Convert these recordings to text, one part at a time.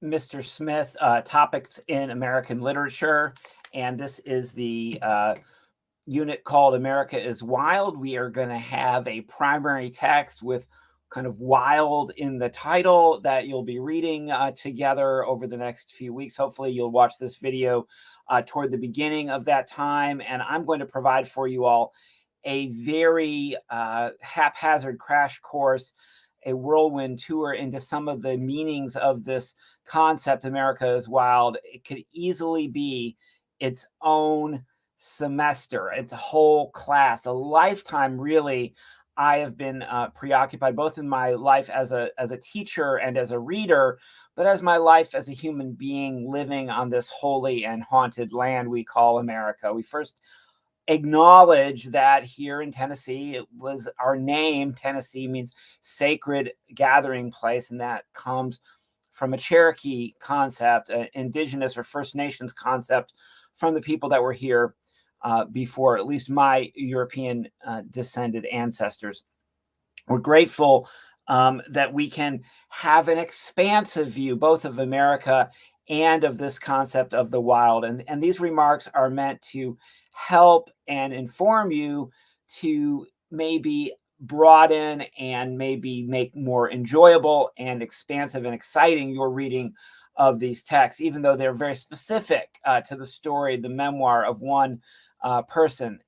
Mr. Smith, Topics in American Literature, and this is the unit called America is Wild. We are going to have a primary text with kind of wild in the title that you'll be reading together over the next few weeks. Hopefully you'll watch this video toward the beginning of that time, and I'm going to provide for you all a very haphazard crash course, a whirlwind tour into some of the meanings of this concept, America is Wild. It could easily be its own semester. It's a whole class, a lifetime, really. I have been preoccupied both in my life as a teacher and as a reader, but as my life as a human being living on this holy and haunted land we call America. We first acknowledge that here in Tennessee, it was our name. Tennessee means sacred gathering place, and that comes from a Cherokee concept, an indigenous or First Nations concept from the people that were here before, at least my European descended ancestors. We're grateful that we can have an expansive view both of America and of this concept of the wild. And these remarks are meant to help and inform you to maybe broaden and maybe make more enjoyable and expansive and exciting your reading of these texts, even though they're very specific to the story, the memoir of one person,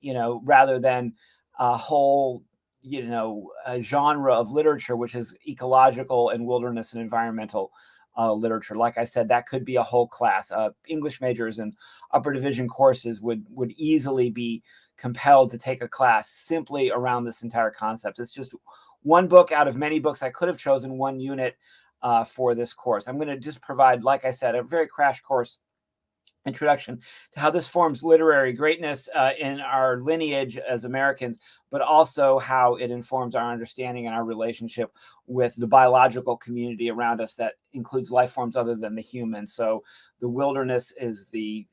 rather than a whole, a genre of literature, which is ecological and wilderness and environmental literature. Like I said, that could be a whole class. English majors and upper division courses would easily be compelled to take a class simply around this entire concept. It's just one book out of many books. I could have chosen one unit for this course. I'm going to just provide, like I said, a very crash course introduction to how this forms literary greatness in our lineage as Americans, but also how it informs our understanding and our relationship with the biological community around us that includes life forms other than the human. So the wilderness is the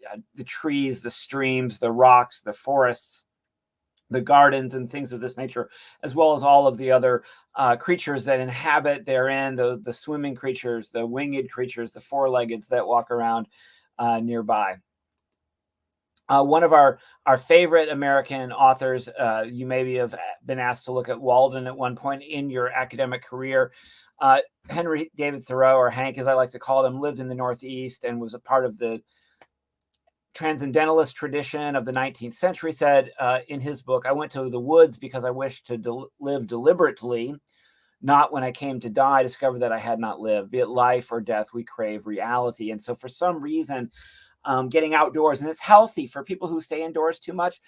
trees, the streams, the rocks, the forests, the gardens, and things of this nature, as well as all of the other creatures that inhabit therein, the swimming creatures, the winged creatures, the four-leggeds that walk around nearby. One of our favorite American authors, you maybe have been asked to look at Walden at one point in your academic career. Henry David Thoreau, or Hank as I like to call him, lived in the Northeast and was a part of the transcendentalist tradition of the 19th century. Said in his book, "I went to the woods because I wished to live deliberately. Not when I came to die, discovered that I had not lived. Be it life or death, we crave reality." And so for some reason, getting outdoors, and it's healthy for people who stay indoors too much,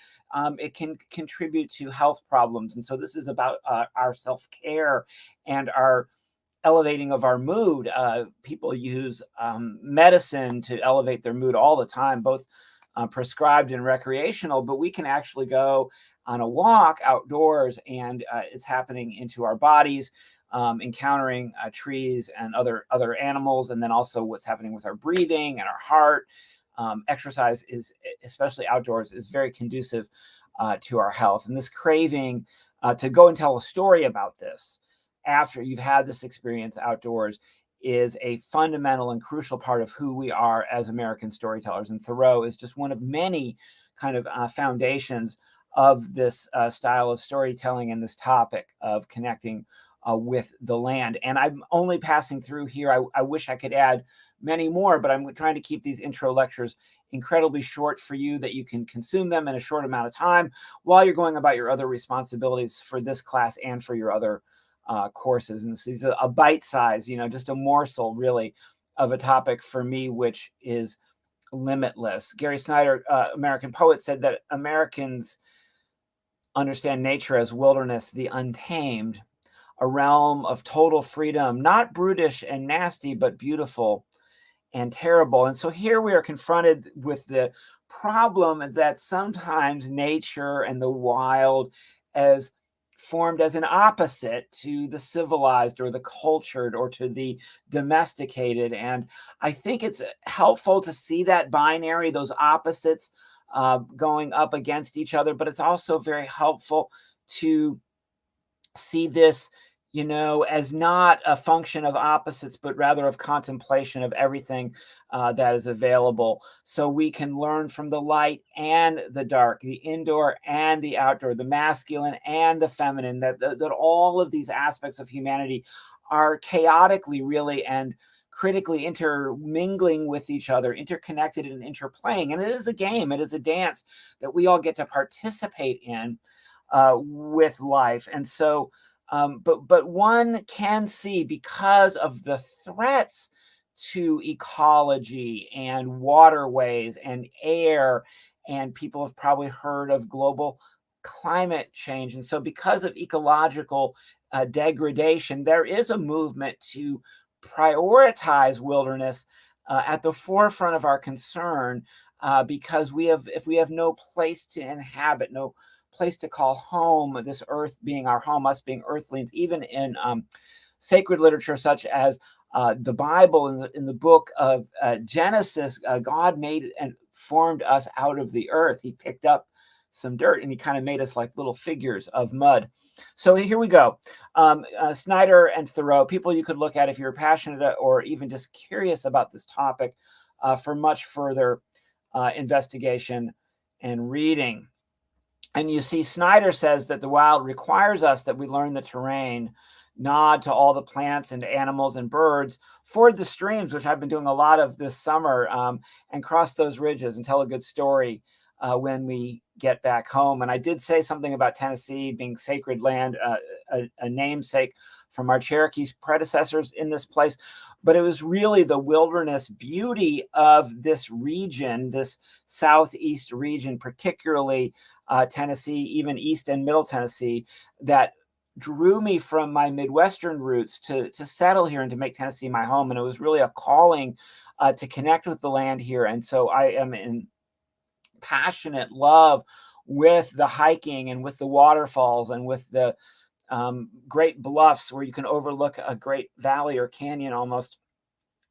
it can contribute to health problems. And so this is about our self-care and our elevating of our mood. People use medicine to elevate their mood all the time, both prescribed and recreational, but we can actually go on a walk outdoors and it's happening into our bodies, encountering trees and other animals, and then also what's happening with our breathing and our heart. Exercise is, especially outdoors, is very conducive to our health. And this craving to go and tell a story about this after you've had this experience outdoors is a fundamental and crucial part of who we are as American storytellers. And Thoreau is just one of many kind of foundations of this style of storytelling and this topic of connecting with the land. And I'm only passing through here. I wish I could add many more, but I'm trying to keep these intro lectures incredibly short for you, that you can consume them in a short amount of time while you're going about your other responsibilities for this class and for your other courses. And this is a bite size, just a morsel really of a topic for me, which is limitless. Gary Snyder, American poet, said that Americans understand nature as wilderness, the untamed, a realm of total freedom, not brutish and nasty, but beautiful and terrible. And so here we are confronted with the problem that sometimes nature and the wild as formed as an opposite to the civilized or the cultured or to the domesticated. And I think it's helpful to see that binary, those opposites going up against each other, but it's also very helpful to see this as not a function of opposites, but rather of contemplation of everything that is available. So we can learn from the light and the dark, the indoor and the outdoor, the masculine and the feminine, that all of these aspects of humanity are chaotically really and critically intermingling with each other, interconnected and interplaying. And it is a game, it is a dance that we all get to participate in with life. And so, but one can see, because of the threats to ecology and waterways and air, and people have probably heard of global climate change. And so, because of ecological degradation, there is a movement to prioritize wilderness at the forefront of our concern, because if we have no place to inhabit, no place to call home, this earth being our home, us being earthlings, even in sacred literature such as the Bible, in the book of Genesis, God made and formed us out of the earth. He picked up some dirt and he kind of made us like little figures of mud. So here we go. Snyder and Thoreau, people you could look at if you're passionate or even just curious about this topic for much further investigation and reading. And you see, Snyder says that the wild requires us that we learn the terrain, nod to all the plants and animals and birds, ford the streams, which I've been doing a lot of this summer, and cross those ridges and tell a good story when we get back home. And I did say something about Tennessee being sacred land, a namesake from our Cherokee predecessors in this place. But it was really the wilderness beauty of this region, this southeast region, particularly Tennessee, even East and Middle Tennessee, that drew me from my Midwestern roots to settle here and to make Tennessee my home. And it was really a calling to connect with the land here. And so I am in passionate love with the hiking and with the waterfalls and with the great bluffs where you can overlook a great valley or canyon almost.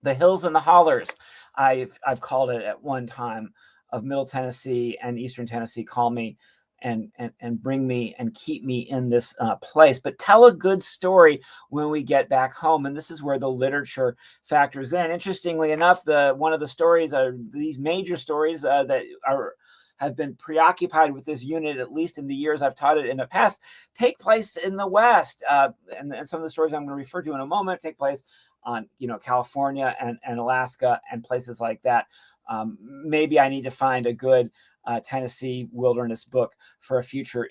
The hills and the hollers, I've called it at one time, of Middle Tennessee and Eastern Tennessee, call me and bring me and keep me in this place. But tell a good story when we get back home. And this is where the literature factors in. Interestingly enough, one of the stories are these major stories that have been preoccupied with this unit, at least in the years I've taught it in the past, take place in the West. And some of the stories I'm going to refer to in a moment take place on, California and Alaska and places like that. Maybe I need to find a good Tennessee wilderness book for a future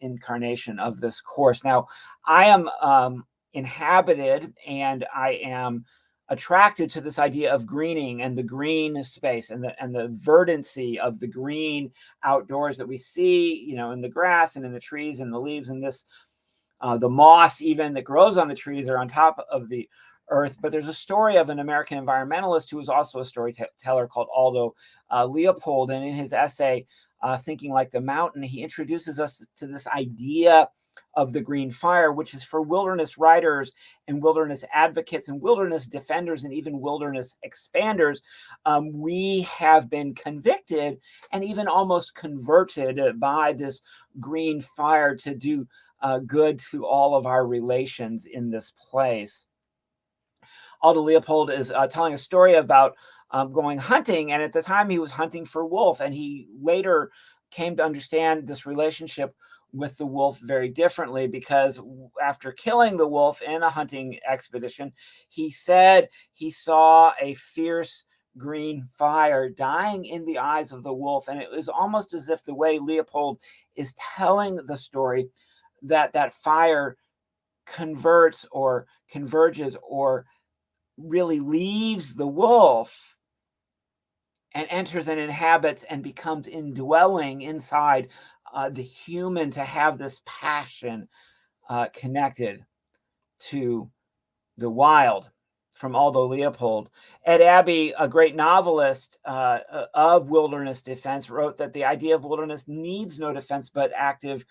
incarnation of this course. Now, I am inhabited and I am attracted to this idea of greening and the green space and the verdancy of the green outdoors that we see, in the grass and in the trees and the leaves and this, the moss even that grows on the trees or on top of the earth. But there's a story of an American environmentalist who was also a storyteller called Aldo Leopold. And in his essay, Thinking Like the Mountain, he introduces us to this idea of the green fire, which is for wilderness writers and wilderness advocates and wilderness defenders and even wilderness expanders. We have been convicted and even almost converted by this green fire to do good to all of our relations in this place. Aldo Leopold is telling a story about going hunting. And at the time he was hunting for wolf, and he later came to understand this relationship with the wolf very differently, because after killing the wolf in a hunting expedition, he said he saw a fierce green fire dying in the eyes of the wolf. And it was almost as if the way Leopold is telling the story, that fire converts or converges or really leaves the wolf and enters and inhabits and becomes indwelling inside the human, to have this passion connected to the wild. From Aldo Leopold. Ed Abbey, a great novelist of wilderness defense, wrote that the idea of wilderness needs no defense but active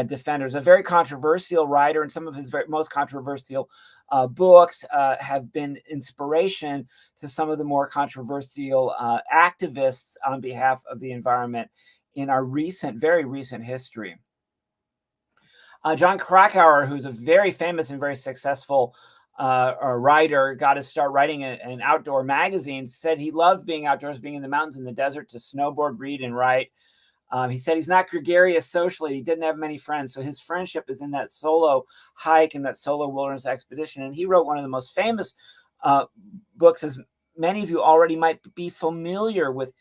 defenders. A very controversial writer, and some of his most controversial books have been inspiration to some of the more controversial activists on behalf of the environment in our very recent history. John Krakauer, who's a very famous and very successful writer, got to start writing an outdoor magazine, said he loved being outdoors, being in the mountains, in the desert, to snowboard, read, and write. He said he's not gregarious socially. He didn't have many friends. So his friendship is in that solo hike and that solo wilderness expedition. And he wrote one of the most famous books, as many of you already might be familiar with,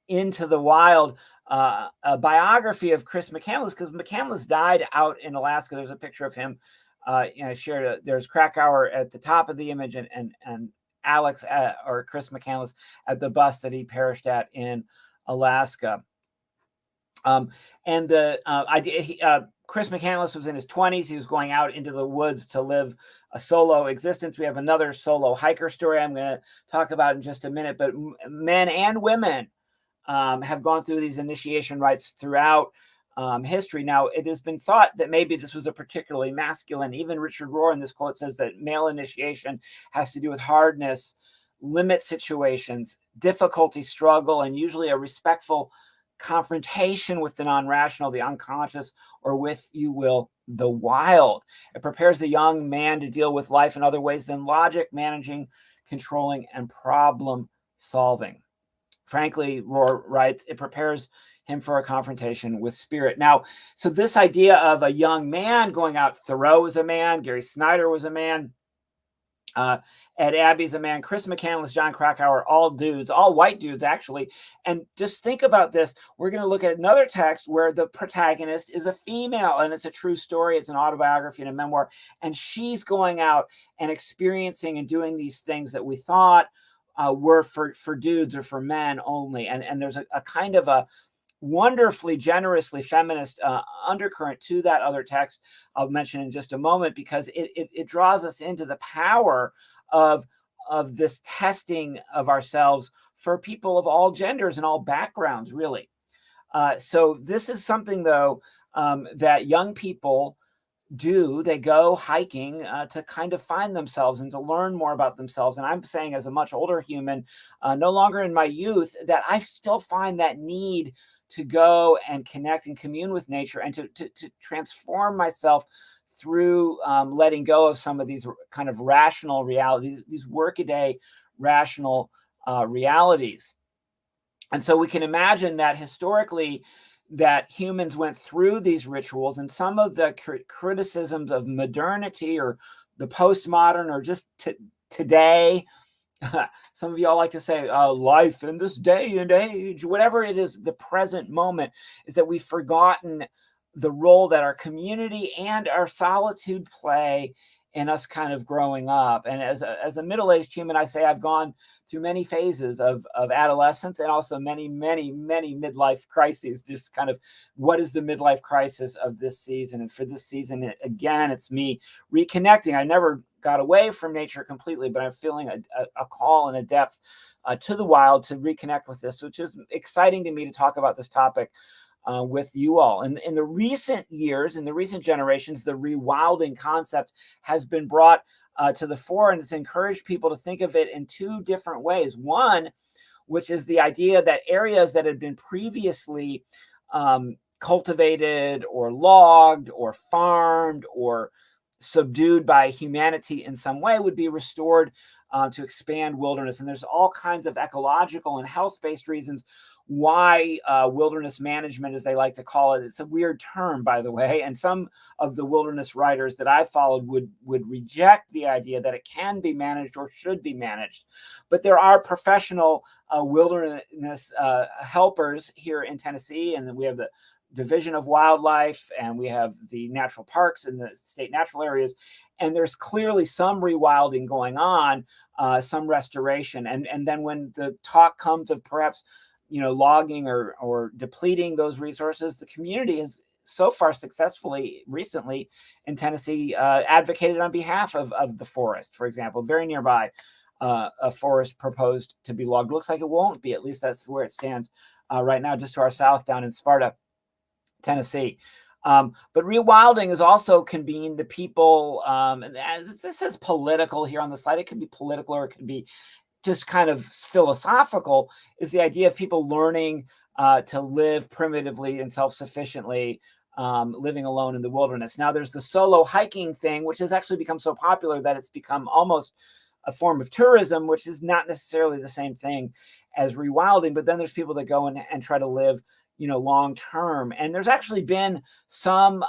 Into the Wild, a biography of Chris McCandless, because McCandless died out in Alaska. There's a picture of him. There's Krakauer at the top of the image, and Alex or Chris McCandless at the bus that he perished at in Alaska. Chris McCandless was in his 20s. He was going out into the woods to live a solo existence. We have another solo hiker story I'm going to talk about in just a minute. But men and women have gone through these initiation rites throughout history. Now, it has been thought that maybe this was a particularly masculine. Even Richard Rohr in this quote says that male initiation has to do with hardness, limit situations, difficulty, struggle, and usually a respectful confrontation with the non-rational, the unconscious, or with, you will, the wild. It prepares the young man to deal with life in other ways than logic, managing, controlling, and problem solving. Frankly, Rohr writes, it prepares him for a confrontation with spirit. Now, so this idea of a young man going out, Thoreau was a man, Gary Snyder was a man, Ed Abbey's a man, Chris McCandless, John Krakauer, all dudes, all white dudes, actually. And just think about this. We're going to look at another text where the protagonist is a female, and it's a true story. It's an autobiography and a memoir. And she's going out and experiencing and doing these things that we thought were for dudes or for men only. And there's a kind of a wonderfully, generously feminist undercurrent to that other text I'll mention in just a moment, because it draws us into the power of this testing of ourselves for people of all genders and all backgrounds, really. So this is something, though, that young people do. They go hiking to kind of find themselves and to learn more about themselves. And I'm saying, as a much older human, no longer in my youth, that I still find that need to go and connect and commune with nature, and to transform myself through letting go of some of these kind of rational realities, these workaday rational realities. And so we can imagine that historically, that humans went through these rituals, and some of the criticisms of modernity or the postmodern, or just today, some of y'all like to say life in this day and age, whatever it is, the present moment, is that we've forgotten the role that our community and our solitude play in us kind of growing up. And as a middle-aged human, I say I've gone through many phases of adolescence, and also many midlife crises. Just kind of, what is the midlife crisis of this season? And for this season, again, it's me reconnecting. I never got away from nature completely, but I'm feeling a call and a depth to the wild to reconnect with this, which is exciting to me to talk about this topic with you all. And in the recent years, in the recent generations, the rewilding concept has been brought to the fore, and it's encouraged people to think of it in two different ways. One, which is the idea that areas that had been previously cultivated or logged or farmed or subdued by humanity in some way would be restored to expand wilderness. And there's all kinds of ecological and health-based reasons why wilderness management, as they like to call it, it's a weird term, by the way, and some of the wilderness writers that I followed would reject the idea that it can be managed or should be managed. But there are professional wilderness helpers here in Tennessee, and then we have the Division of Wildlife, and we have the natural parks and the state natural areas. And there's clearly some rewilding going on, some restoration. And then when the talk comes of perhaps, logging or depleting those resources, the community has so far successfully recently in Tennessee advocated on behalf of the forest. For example, very nearby, a forest proposed to be logged. Looks like it won't be, at least that's where it stands right now, just to our south down in Sparta, Tennessee. But rewilding is also convened the people, and this is political here on the slide. It can be political, or it can be just kind of philosophical, is the idea of people learning to live primitively and self-sufficiently living alone in the wilderness. Now there's the solo hiking thing, which has actually become so popular that it's become almost a form of tourism, which is not necessarily the same thing as rewilding. But then there's people that go and try to live, long term. And there's actually been some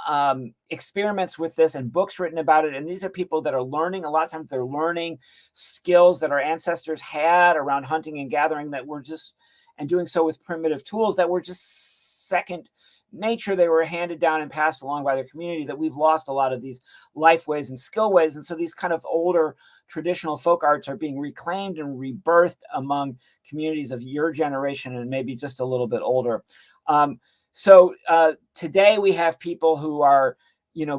experiments with this and books written about it. And these are people that are learning. A lot of times they're learning skills that our ancestors had around hunting and gathering and doing so with primitive tools that were just second nature. They were handed down and passed along by their community, that we've lost a lot of these life ways and skill ways. And so these kind of older traditional folk arts are being reclaimed and rebirthed among communities of your generation and maybe just a little bit older. So today we have people who are,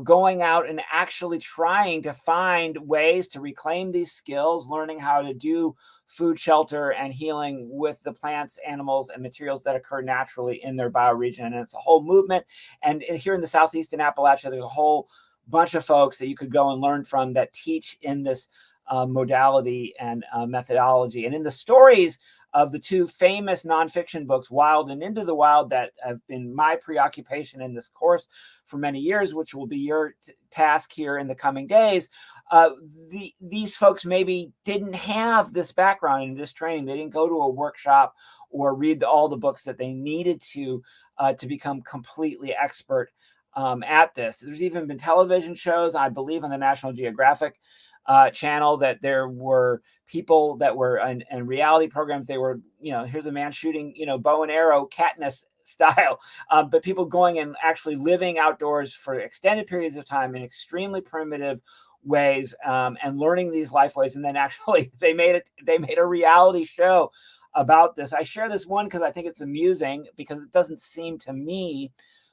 going out and actually trying to find ways to reclaim these skills, learning how to do food, shelter, and healing with the plants, animals, and materials that occur naturally in their bioregion. And it's a whole movement. And here in the Southeast in Appalachia, there's a whole bunch of folks that you could go and learn from that teach in this modality and methodology. And in the stories of the two famous nonfiction books, Wild and Into the Wild, that have been my preoccupation in this course for many years, which will be your task here in the coming days, these folks maybe didn't have this background in this training. They didn't go to a workshop or read all the books that they needed to become completely expert at this. There's even been television shows, I believe, on the National Geographic channel, that there were people that were in reality programs. They were, here's a man shooting, bow and arrow, Katniss style, but people going and actually living outdoors for extended periods of time in extremely primitive ways, and learning these life ways. And then actually they made a reality show about this. I share this one because I think it's amusing, because it doesn't seem to me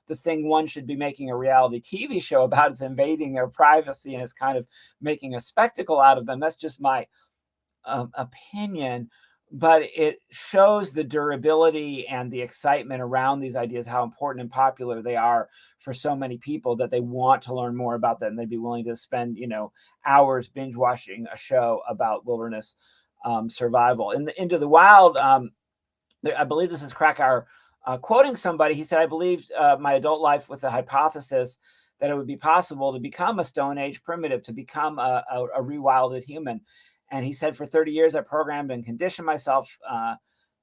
the thing one should be making a reality TV show about is invading their privacy and is kind of making a spectacle out of them. That's just my opinion, but it shows the durability and the excitement around these ideas, how important and popular they are for so many people, that they want to learn more about them. They'd be willing to spend, hours binge watching a show about wilderness survival. Into the Wild, I believe this is Krakauer quoting somebody. He said, I believed my adult life with the hypothesis that it would be possible to become a Stone Age primitive, to become a rewilded human. And he said, for 30 years, I programmed and conditioned myself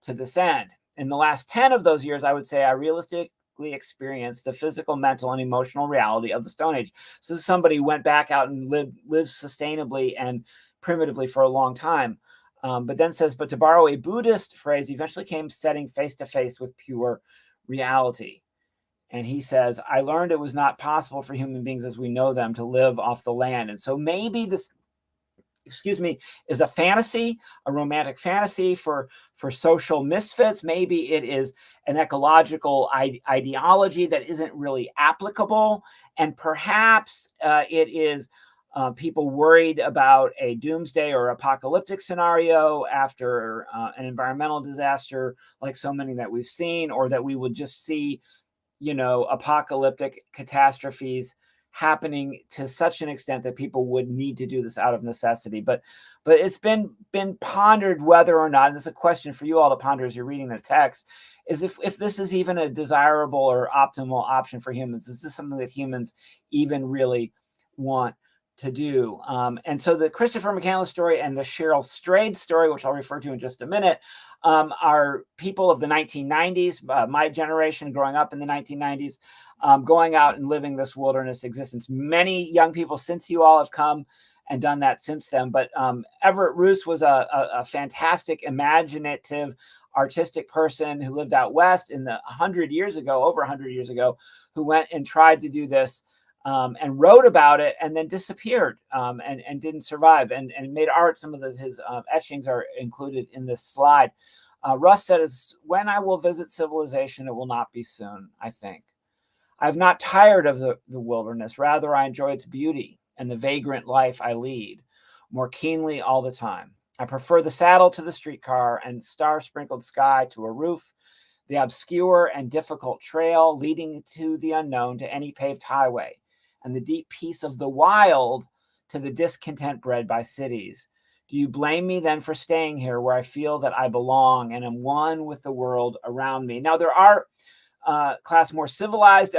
to this end. In the last 10 of those years, I would say I realistically experienced the physical, mental, and emotional reality of the Stone Age. So this is somebody who went back out and lived sustainably and primitively for a long time. But then says, but to borrow a Buddhist phrase, eventually came setting face to face with pure reality. And he says, I learned it was not possible for human beings as we know them to live off the land. And so maybe this, is a fantasy, a romantic fantasy for social misfits. Maybe it is an ecological ideology that isn't really applicable. And perhaps it is people worried about a doomsday or apocalyptic scenario after an environmental disaster, like so many that we've seen, or that we would just see, apocalyptic catastrophes happening to such an extent that people would need to do this out of necessity. But it's been pondered whether or not, and this is a question for you all to ponder as you're reading the text, is if this is even a desirable or optimal option for humans. Is this something that humans even really want to do? And so the Christopher McCandless story and the Cheryl Strayed story, which I'll refer to in just a minute, are people of the 1990s, my generation growing up in the 1990s, going out and living this wilderness existence. Many young people since you all have come and done that since then. But Everett Roos was a fantastic, imaginative, artistic person who lived out west in the over 100 years ago, who went and tried to do this and wrote about it and then disappeared and didn't survive and made art. Some of his etchings are included in this slide. Russ said, when I will visit civilization, it will not be soon, I think. I've not tired of the wilderness. Rather, I enjoy its beauty and the vagrant life I lead more keenly all the time. I prefer the saddle to the streetcar and star-sprinkled sky to a roof, the obscure and difficult trail leading to the unknown to any paved highway, and the deep peace of the wild to the discontent bred by cities. Do you blame me then for staying here where I feel that I belong and am one with the world around me? Now, there are class, more civilized,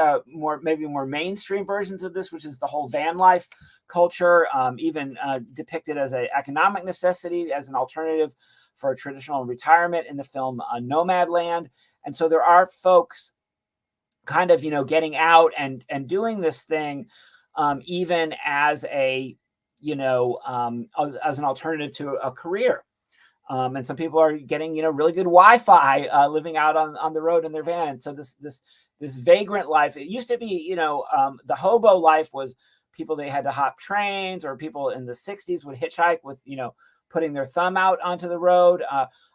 maybe more mainstream versions of this, which is the whole van life culture, even depicted as an economic necessity, as an alternative for a traditional retirement in the film Nomadland. And so there are folks kind of, getting out and doing this thing, even as a, as an alternative to a career. And some people are getting, really good Wi-Fi, living out on the road in their van. And so this vagrant life, it used to be, the hobo life was people, they had to hop trains, or people in the 60s would hitchhike with, putting their thumb out onto the road.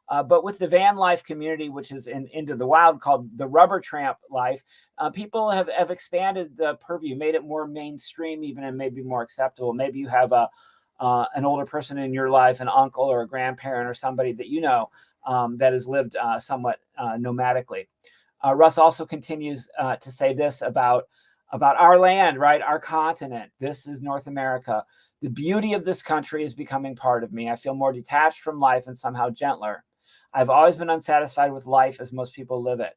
But with the van life community, which is into the wild, called the rubber tramp life, people have expanded the purview, made it more mainstream even, and maybe more acceptable. Maybe you have an older person in your life, an uncle or a grandparent or somebody that that has lived somewhat nomadically. Russ also continues to say this about our land, right? Our continent. This is North America. The beauty of this country is becoming part of me. I feel more detached from life and somehow gentler. I've always been unsatisfied with life as most people live it.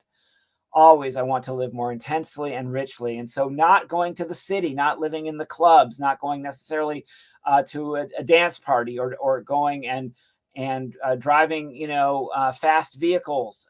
Always, I want to live more intensely and richly. And so not going to the city, not living in the clubs, not going necessarily to a dance party, or going and driving, fast vehicles,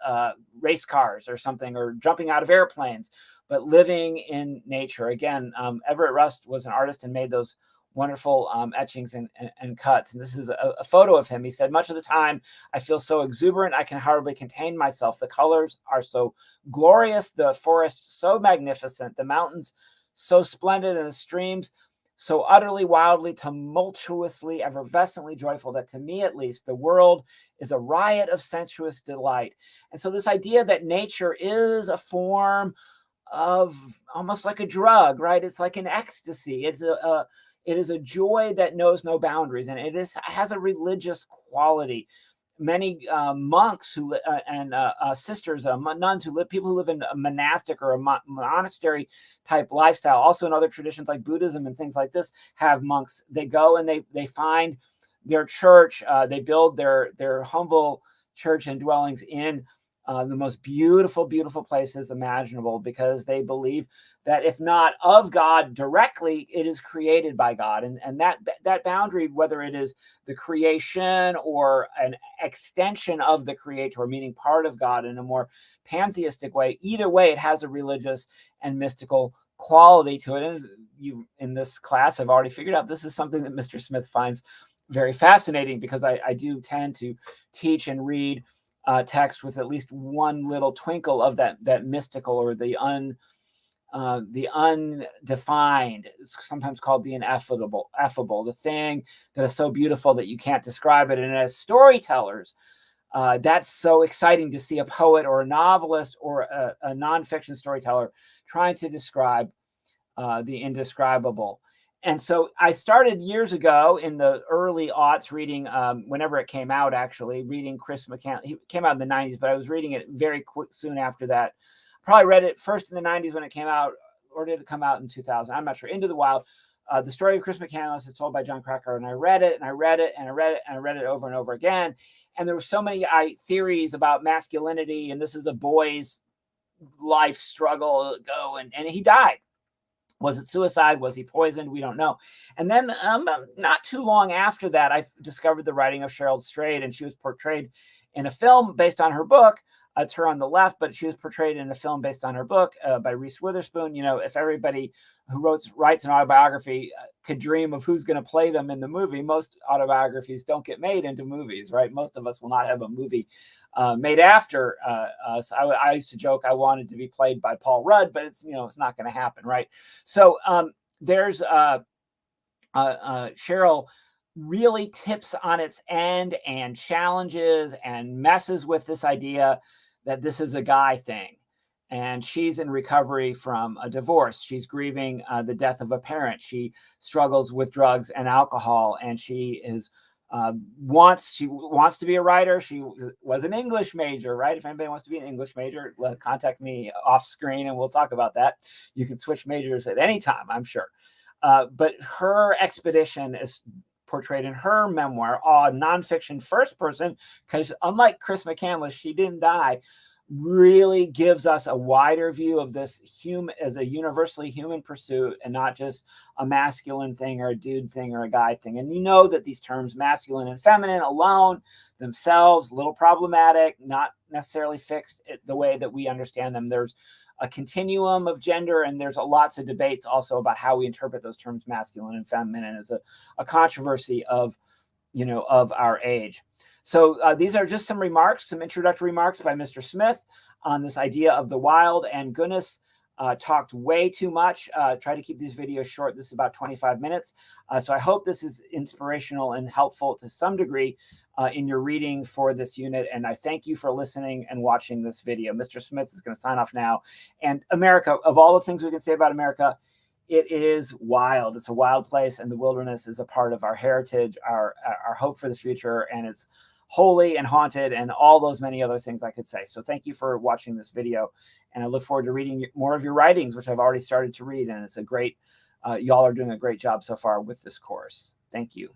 race cars or something, or jumping out of airplanes, but living in nature. Again, Everett Rust was an artist and made those wonderful etchings and cuts. And this is a photo of him. He said, much of the time I feel so exuberant I can hardly contain myself. The colors are so glorious, the forest so magnificent, the mountains so splendid, and the streams so utterly, wildly, tumultuously, effervescently joyful, that to me at least the world is a riot of sensuous delight. And so this idea that nature is a form of almost like a drug, right? It's like an ecstasy. It is a joy that knows no boundaries, and has a religious quality. Many monks and sisters, nuns people who live in a monastic or a monastery type lifestyle, also in other traditions like Buddhism and things like this, have monks. They go and they find their church. They build their humble church and dwellings in the most beautiful, beautiful places imaginable, because they believe that if not of God directly, it is created by God. And that boundary, whether it is the creation or an extension of the creator, meaning part of God in a more pantheistic way, either way, it has a religious and mystical quality to it. And you, in this class, have already figured out this is something that Mr. Smith finds very fascinating, because I do tend to teach and read text with at least one little twinkle of that mystical, or the undefined. It's sometimes called the ineffable, the thing that is so beautiful that you can't describe it. And as storytellers, that's so exciting to see a poet or a novelist or a nonfiction storyteller trying to describe the indescribable. And so I started years ago in the early aughts reading, whenever it came out, actually, reading Chris McCandless. He came out in the 90s, but I was reading it very quick soon after that. Probably read it first in the 90s when it came out, or did it come out in 2000? I'm not sure. Into the Wild. The story of Chris McCandless is told by Jon Krakauer, and I read it, and I read it, and I read it, and I read it over and over again. And there were so many theories about masculinity, and this is a boy's life struggle, and he died. Was it suicide? Was he poisoned? We don't know. And then not too long after that, I discovered the writing of Cheryl Strayed, and she was portrayed in a film based on her book. It's her on the left, but she was portrayed in a film based on her book by Reese Witherspoon. If everybody who writes an autobiography could dream of who's going to play them in the movie, most autobiographies don't get made into movies, right? Most of us will not have a movie made after us. I used to joke I wanted to be played by Paul Rudd, but it's not going to happen, right? So there's Cheryl really tips on its end and challenges and messes with this idea that this is a guy thing. And she's in recovery from a divorce. She's grieving the death of a parent. She struggles with drugs and alcohol, and she is wants to be a writer. She was an English major, right? If anybody wants to be an English major, contact me off screen and we'll talk about that. You can switch majors at any time, I'm sure. But her expedition is portrayed in her memoir, nonfiction, first person, because unlike Chris McCandless, she didn't die. really gives us a wider view of this human as a universally human pursuit and not just a masculine thing or a dude thing or a guy thing. And you know that these terms masculine and feminine alone themselves, a little problematic, not necessarily fixed the way that we understand them. There's a continuum of gender, and there's lots of debates also about how we interpret those terms masculine and feminine as a controversy of, of our age. So these are just some remarks, some introductory remarks by Mr. Smith on this idea of the wild. And goodness, talked way too much. Try to keep these videos short. This is about 25 minutes. So I hope this is inspirational and helpful to some degree in your reading for this unit. And I thank you for listening and watching this video. Mr. Smith is going to sign off now. And America, of all the things we can say about America, it is wild. It's a wild place, and the wilderness is a part of our heritage, our hope for the future, and it's holy and haunted and all those many other things I could say. So thank you for watching this video, and I look forward to reading more of your writings, which I've already started to read, and it's a great, y'all are doing a great job so far with this course. Thank you.